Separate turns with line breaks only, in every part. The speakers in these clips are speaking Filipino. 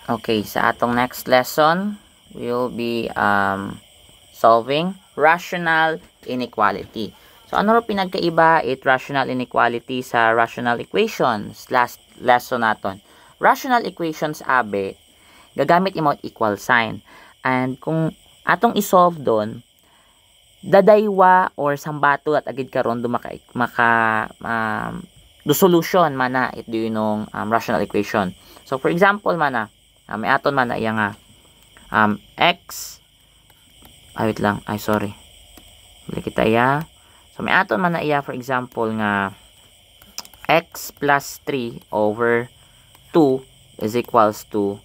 Okay, sa atong next lesson, we will be solving rational inequality. So, ano ro pinagkaiba rational inequality sa rational equations? Last lesson naton. Rational equations, abe, gagamit imo equal sign. And kung atong isolve doon, dadaywa or sambato at agid karon do do solution mana it do yung rational equation. So, for example, mana, may aton man na iya nga x wait lang, sorry, balik kita iya. So may aton man na iya, for example, nga x plus 3 over 2 is equals to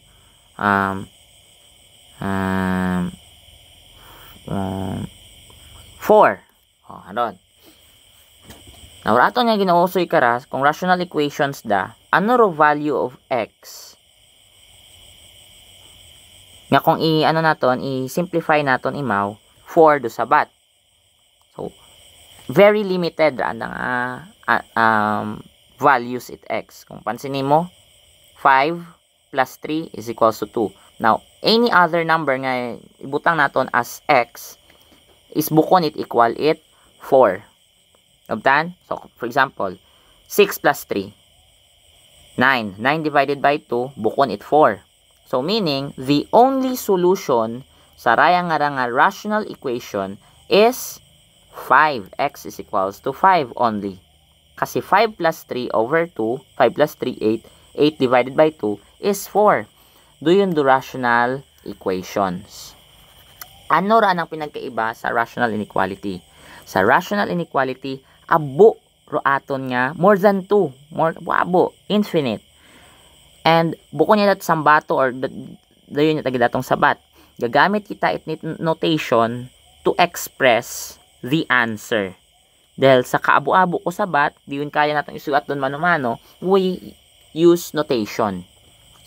4. Anon. Now, aton nga ginausoy karas kung rational equations da, ano ro value of x nga kung i-simplify naton imaw 4 do sabat. So, very limited ang values it x. Kung pansinin mo, 5 plus 3 is equals to 2. Now, any other number nga ibutang naton as x is bukon it equal it 4. Nabtan? So, for example, 6 plus 3, 9. 9 divided by 2, bukon it 4. So, meaning, the only solution sa raya nga rational equation is 5. X is equals to 5 only. Kasi 5 plus 3 over 2, 5 plus 3, 8. 8 divided by 2 is 4. Do yun do rational equations. Ano ra ang pinagkaiba sa rational inequality? Sa rational inequality, abo ro aton nga more than 2. Wabo, infinite. And buko niya dat sambato or dayon niya tagidatong sabat. Gagamit kita it notation to express the answer. Dahil sa kaabo-abo ko sabat, di yun kaya natong isulat doon mano-mano, we use notation.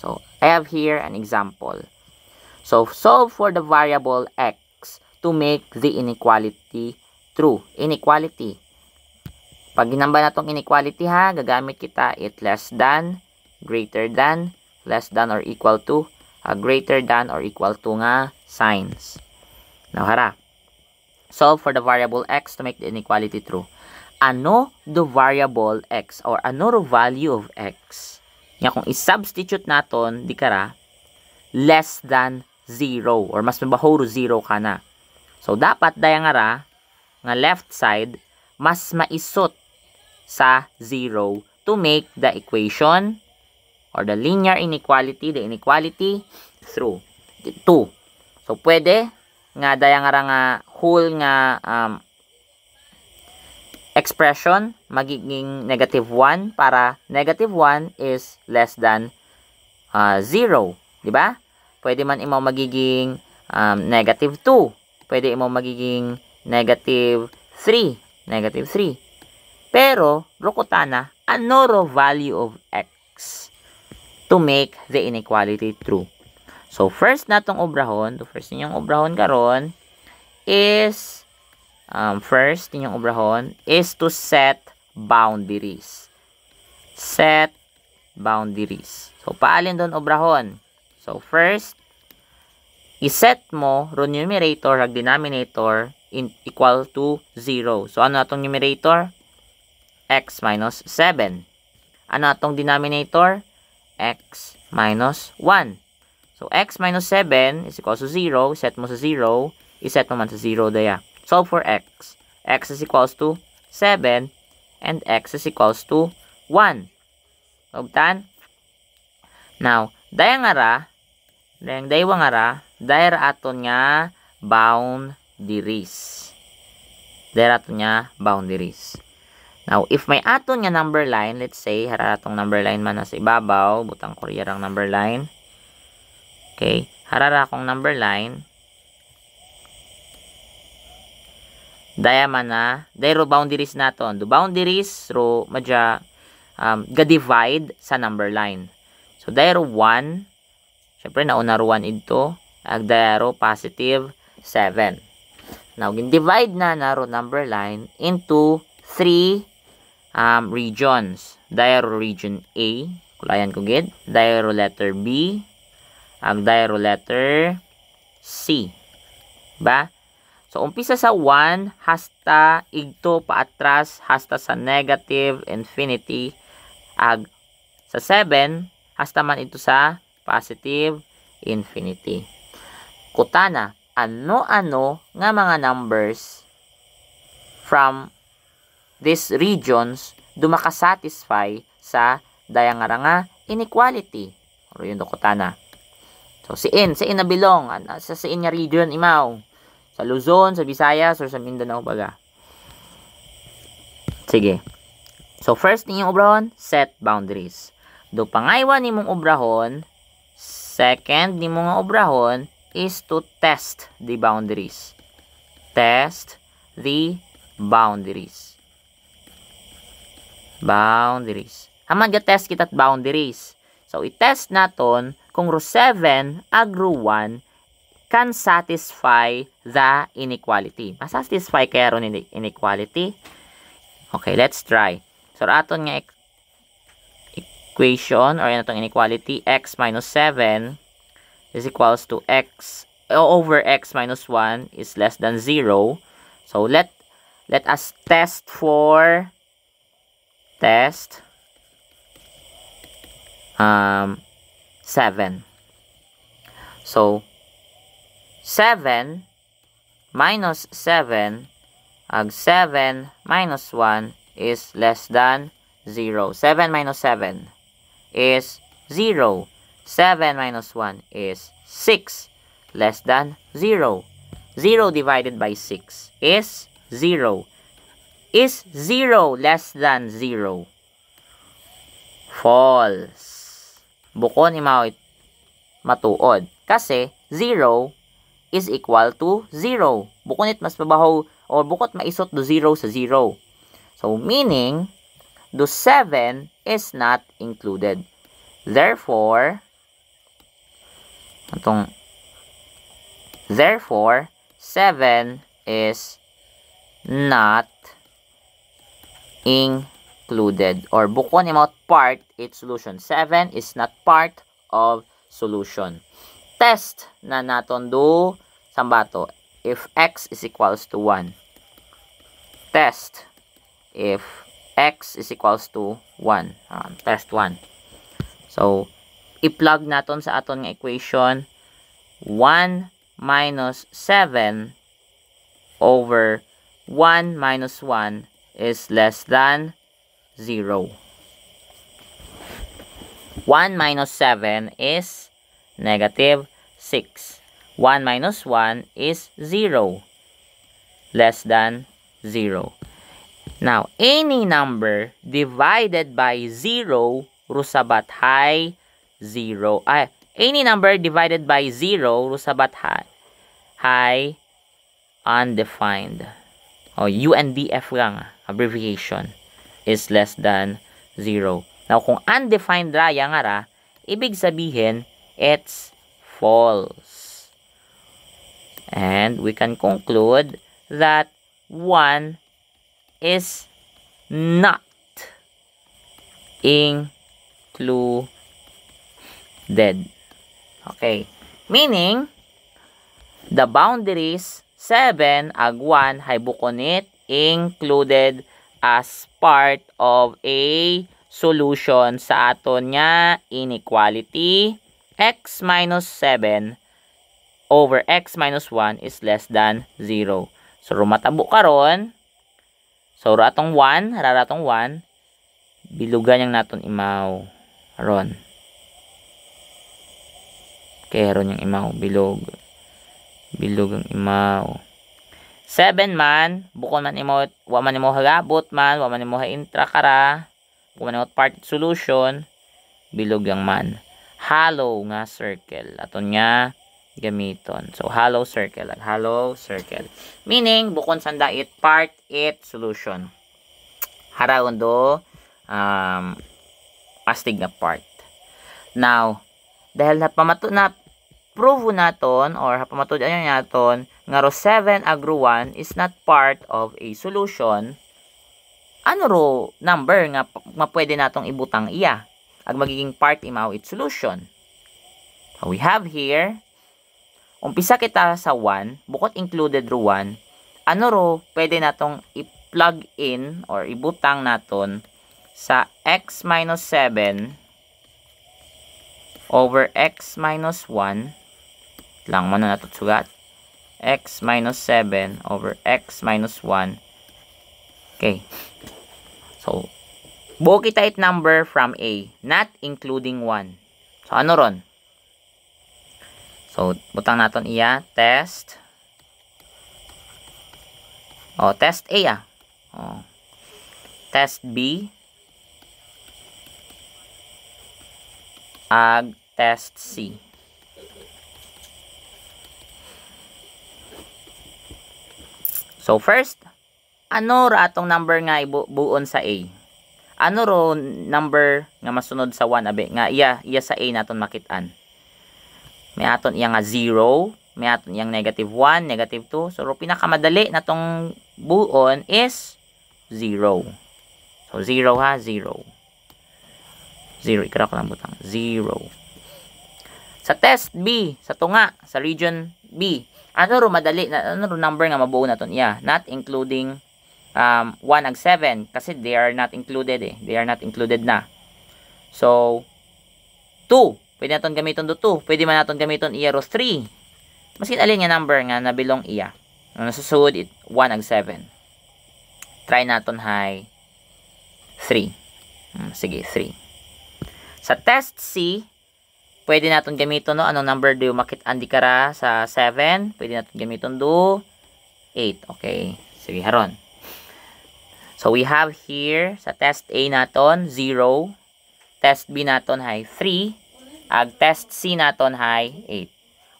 So, I have here an example. So, solve for the variable x to make the inequality true. Inequality. Pag ginamba natong inequality ha, gagamit kita it less than, greater than, less than or equal to, greater than or equal to nga signs. Now, hara. Solve for the variable x to make the inequality true. Ano the variable x or ano the value of x? Nga kung i-substitute naton, di kara, less than 0 or mas mabaho 0 ka na. So, dapat daya nga left side, mas maisot sa 0 to make the equation or the linear inequality, the inequality through 2. So, pwede nga daya nga whole nga expression magiging negative 1 para negative 1 is less than 0. Diba? Pwede man imo magiging negative 2. Pwede imo magiging negative 3. Negative 3. Pero, rokotana, ano ro value of x to make the inequality true? So, first natong obrahon, first ninyong obrahon karon is to set boundaries. Set boundaries. So, paalin doon obrahon? So, first, iset mo ro numerator hag denominator equal to 0. So, ano atong numerator? X minus 7. Ano atong denominator? X minus 1. So, x minus 7 is equal to 0. Set mo sa 0. Iset mo man sa 0 daya. Solve for x. X is equals to 7 and x is equals to 1. Obtan? Now, daya aton nga boundaries. Daya aton nga boundaries. Now, if may aton nga number line, let's say, hara atong number line man sa ibabaw, butang kuryarang number line. Okay, harara akong number line. Daya man na, dahil boundaries naton. Do boundaries, ro, madya, ga-divide sa number line. So, dahil 1, syempre, nauna ro 1 ito, dahil positive 7. Now, gin-divide na ro number line into 3 regions. Dahil region A, kulayan ko gid. Dahil letter B, Ag dairo letter C. Ba? So, umpisa sa 1, hasta igto paatras, hasta sa negative infinity. Ag sa 7, hasta man ito sa positive infinity. Kutana, ano-ano nga mga numbers from these regions dumakasatisfy sa dayangara nga inequality. O yun do kutana. So, siin na bilong. Sa siin nga region, imaw. Sa Luzon, sa Visayas, or sa Mindanao baga. Sige. So, first ninyong obrahon, set boundaries. Do pangaywan nimong obrahon, second nimong nga obrahon is to test the boundaries. Test the boundaries. Boundaries. Haman ga-test kita't boundaries. So, i-test naton kung row 7 ag row 1 can satisfy the inequality. Masatisfy kaya ron inequality? Okay, let's try. So, aton nga equation or itong inequality, x minus 7 is equals to x over x minus 1 is less than 0. So, let us test for 7. So, 7 minus 7 ag 7 minus 1 is less than 0. 7 minus 7 is 0. 7 minus 1 is 6 less than 0. 0 divided by 6 is 0. Is 0 less than 0? False. Bukon imaw matuod. Kasi 0 is equal to 0. Bukunit mas mabaho or bukot maisot do 0 sa 0. So, meaning, do 7 is not included. Therefore, 7 is not included. Or bukon imot part its solution. 7 is not part of solution. Test na naton do sambato if x is equals to 1. Test if x is equals to 1. Test 1. So, i-plug naton sa aton nga equation 1 minus 7 over 1 minus 1 is less than 0. 1 minus 7 is negative 6. 1 minus 1 is 0. Less than 0. Now, any number divided by 0, rusabat high 0. Any number divided by 0, rusabat high undefined. O, UNDF lang, abbreviation, is less than 0. Now, kung undefined raya nga ra, ibig sabihin, it's false. And we can conclude that 1 is not included. Okay. Meaning, the boundaries 7 ag 1 hay bukonit included as part of a solution sa aton nga inequality x minus 7 over x minus 1 is less than 0. So, rumatabo karon. So, ratong 1, raratong 1, bilugan yung naton imaw. Aron. Okay, aron yung imaw, bilog. Bilog yung imaw. 7 man, bukon man imo, wa man imo hagabot man, wa man imo ha-intra kara, wa man imo part solution, bilog yung man. Hollow nga circle. Aton nga gamiton. So, hollow circle. Hollow circle. Meaning, bukon sanda it part, it solution. Haraon do, astig na part. Now, dahil prove naton, or napamatud naton, nga ro 7 ag ro 1 is not part of a solution, ano ro number nga pwede natong ibutang iya? Ag magiging part imaw it solution. So, we have here, umpisa kita sa 1, bukod included ro 1, ano ro, pwede natong i-plug in or ibutang naton sa x minus 7 over x minus 1, lang mo na natot sugat, x minus 7 over x minus 1. Okay. So, buo kita it number from A, not including 1. So, ano ron? So, butang naton iya, test. Test A test B. Ag test C. So, first, ano ra atong number nga ibuon sa A? Ano ro number nga masunod sa 1 abe nga iya sa A naton makitaan? May aton iya nga 0, may aton iyang negative 1, negative 2. So, pinakamadali natong buon is 0. So, 0 ha, 0. 0, ikara ko lang butang. 0. Sa test B, sa tunga, sa region B, ano ro madali, ano ro number nga mabuo naton iya? Not including 1 ag 7 kasi they are not included They are not included na. So, 2. Pwede naton gamiton do 2. Pwede man naton gamiton iya ro 3. Maski alin nga number nga nabilong iya. Ang nasusunod 1 ag 7. Try naton hay 3. Sige, 3. Sa test C, pwede naton gamiton no anong number do makit-an di kara sa 7. Pwede naton gamiton do 8. Okay. Sige haron. So we have here sa test A naton 0, test B naton hay 3, ag test C naton hay 8.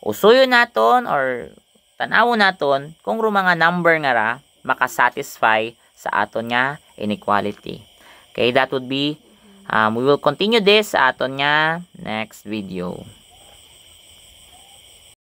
Usuyo naton or tanawon naton kung ro mga number nga ra makasatisfy sa aton nga inequality. Okay, that would be we will continue this sa aton nga next video.